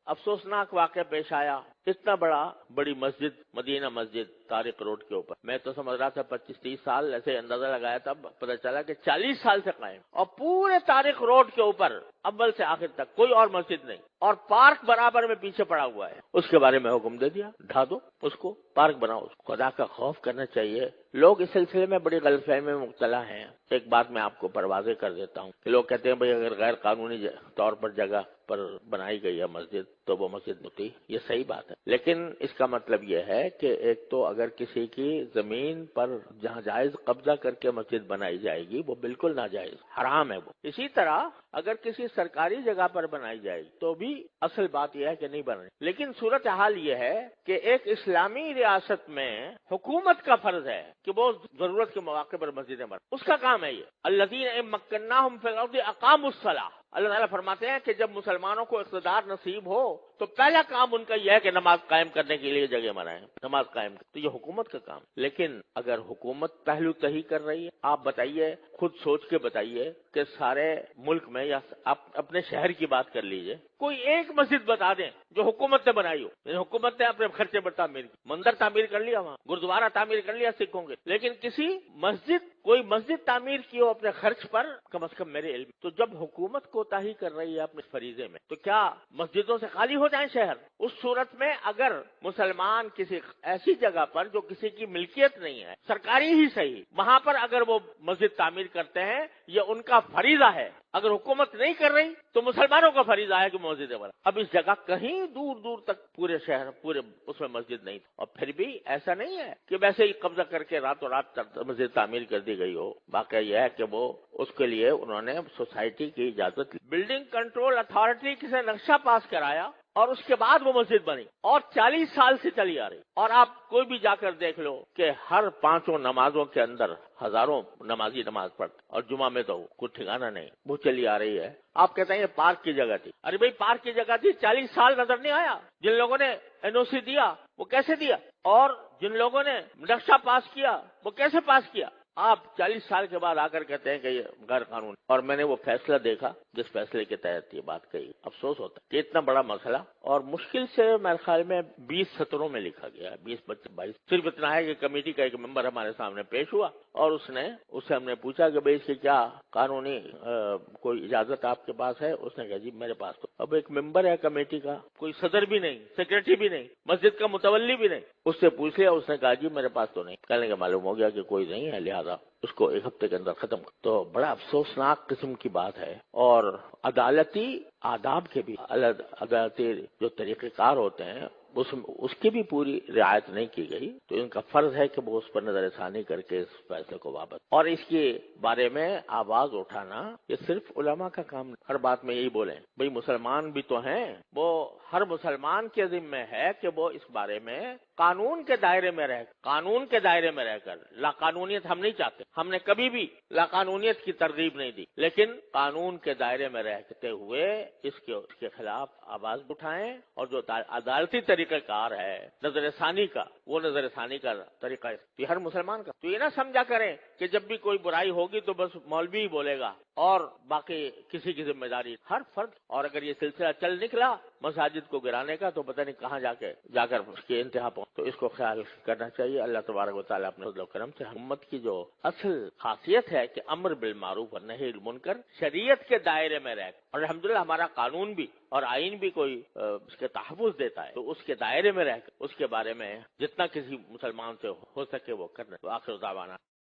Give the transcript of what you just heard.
افسوسناک واقعہ پیش آیا. اتنا بڑی مسجد، مدینہ مسجد طارق روڈ کے اوپر، میں تو سمجھ رہا تھا 25-30 سال، ایسے اندازہ لگایا تھا، پتہ چلا کہ 40 سال سے قائم، اور پورے طارق روڈ کے اوپر اول سے آخر تک کوئی اور مسجد نہیں، اور پارک برابر میں پیچھے پڑا ہوا ہے. اس کے بارے میں حکم دے دیا، ڈھا دو اس کو، پارک بناؤ. خدا کا خوف کرنا چاہیے. لوگ اس سلسلے میں بڑی غلط فہمی میں مبتلا ہیں. ایک بات میں آپ کو واضح کر دیتا ہوں کہ لوگ کہتے ہیں بھئی اگر غیر قانونی طور پر جگہ پر بنائی گئی ہے مسجد تو وہ مسجد ہوتی. یہ صحیح بات ہے، لیکن اس کا مطلب یہ ہے کہ ایک تو اگر کسی کی زمین پر جہاں جائز قبضہ کر کے مسجد بنائی جائے گی وہ بالکل ناجائز، حرام ہے وہ. اسی طرح اگر کسی سرکاری جگہ پر بنائی جائے گی تو بھی اصل بات یہ ہے کہ نہیں بنانی. لیکن صورتحال یہ ہے کہ ایک اسلامی ریاست میں حکومت کا فرض ہے کہ وہ ضرورت کے مواقع پر مسجدیں بنائے. اس کا کام ہے یہ. الذین ان مکناہم فی الارض اقاموا الصلاۃ. اللہ تعالیٰ فرماتے ہیں کہ جب مسلمانوں کو اقتدار نصیب ہو تو پہلا کام ان کا یہ ہے کہ نماز قائم کرنے کے لیے جگہ بنائیں، نماز قائم. تو یہ حکومت کا کام. لیکن اگر حکومت پہلو تہی کر رہی ہے، آپ بتائیے، خود سوچ کے بتائیے کہ سارے ملک میں یا آپ اپنے شہر کی بات کر لیجئے، کوئی ایک مسجد بتا دیں جو حکومت نے بنائی ہو. یعنی حکومت نے اپنے خرچے پر تعمیر کی، مندر تعمیر کر لیا، وہاں گردوارہ تعمیر کر لیا سکھوں گے، لیکن کوئی مسجد تعمیر کی ہو اپنے خرچ پر، کم از کم میرے علم. تو جب حکومت کوتاہی کر رہی ہے اپنے فریضے میں تو کیا مسجدوں سے خالی ہو جائیں شہر؟ اس صورت میں اگر مسلمان کسی ایسی جگہ پر جو کسی کی ملکیت نہیں ہے، سرکاری ہی صحیح، وہاں پر اگر وہ مسجد تعمیر کرتے ہیں یہ ان کا فریضہ ہے. اگر حکومت نہیں کر رہی تو مسلمانوں کا فریضہ ہے کہ مسجدیں بنائیں. اب اس جگہ کہیں دور دور تک پورے شہر اس میں مسجد نہیں تھی، اور پھر بھی ایسا نہیں ہے کہ ویسے ہی قبضہ کر کے راتوں رات مسجد تعمیر کر دی گئی ہو. واقعہ یہ ہے کہ وہ اس کے لیے انہوں نے سوسائٹی کی اجازت لی، بلڈنگ کنٹرول اتھارٹی سے نقشہ پاس کرایا اور اس کے بعد وہ مسجد بنی، اور 40 سال سے چلی آ رہی. اور آپ کوئی بھی جا کر دیکھ لو کہ ہر 5 نمازوں کے اندر ہزاروں نمازی نماز پڑھتے، اور جمعہ میں تو کوئی ٹھکانہ نہیں، وہ چلی آ رہی ہے. آپ کہتے ہیں یہ پارک کی جگہ تھی. ارے بھائی پارک کی جگہ تھی، 40 سال نظر نہیں آیا. جن لوگوں نے NOC دیا وہ کیسے دیا، اور جن لوگوں نے نقشہ پاس کیا وہ کیسے پاس کیا؟ آپ 40 سال کے بعد آ کر کہتے ہیں کہ یہ غیر قانون. اور میں نے وہ فیصلہ دیکھا جس فیصلے کے تحت یہ بات کہی. افسوس ہوتا ہے کہ اتنا بڑا مسئلہ اور مشکل سے میرے خیال میں 20 سطروں میں لکھا گیا ہے، 20-22. صرف اتنا ہے کہ کمیٹی کا ایک ممبر ہمارے سامنے پیش ہوا اور اس سے ہم نے پوچھا کہ بھئی اس کی کیا قانونی کوئی اجازت آپ کے پاس ہے؟ اس نے کہا جی میرے پاس تو. اب ایک ممبر ہے کمیٹی کا، کوئی صدر بھی نہیں، سیکریٹری بھی نہیں، مسجد کا متولی بھی نہیں. اس سے پوچھ لیا، اس نے کہا جی میرے پاس تو نہیں. کہنے کا معلوم ہو گیا کہ کوئی نہیں ہے، لہذا اس کو 1 ہفتے کے اندر ختم کر. تو بڑا افسوسناک قسم کی بات ہے. اور عدالتی آداب کے بھی، عدالتی جو طریقہ کار ہوتے ہیں اس کی بھی پوری رعایت نہیں کی گئی. تو ان کا فرض ہے کہ وہ اس پر نظر ثانی کر کے اس فیصلے کو واپس. اور اس کے بارے میں آواز اٹھانا یہ صرف علماء کا کام نہیں. ہر بات میں یہی بولیں بھئی مسلمان بھی تو ہیں، وہ ہر مسلمان کے ذمہ ہے کہ وہ اس بارے میں قانون کے دائرے میں رہ کر لا قانونیت ہم نہیں چاہتے. ہم نے کبھی بھی لا قانونیت کی ترغیب نہیں دی، لیکن قانون کے دائرے میں رہتے ہوئے اس کے خلاف آواز اٹھائیں. اور جو عدالتی طریقہ کار ہے نظر ثانی کا، وہ نظر ثانی کا طریقہ یہ ہر مسلمان کا. تو یہ نہ سمجھا کریں کہ جب بھی کوئی برائی ہوگی تو بس مولوی ہی بولے گا اور باقی کسی کی ذمہ داری ہر فرد. اور اگر یہ سلسلہ چل نکلا مساجد کو گرانے کا تو پتہ نہیں کہاں جا کر اس کی انتہا پہنچ. تو اس کو خیال کرنا چاہیے. اللہ تبارک و تعالیٰ اپنے فضل و کرم سے امت کی جو اصل خاصیت ہے کہ امر بالمعروف اور نہی عن المنکر شریعت کے دائرے میں رہ. اور الحمدللہ ہمارا قانون بھی اور آئین بھی کوئی اس کے تحفظ دیتا ہے، تو اس کے دائرے میں رہ کر اس کے بارے میں جتنا کسی مسلمان سے ہو سکے وہ کرنا. تو آخر دعوانا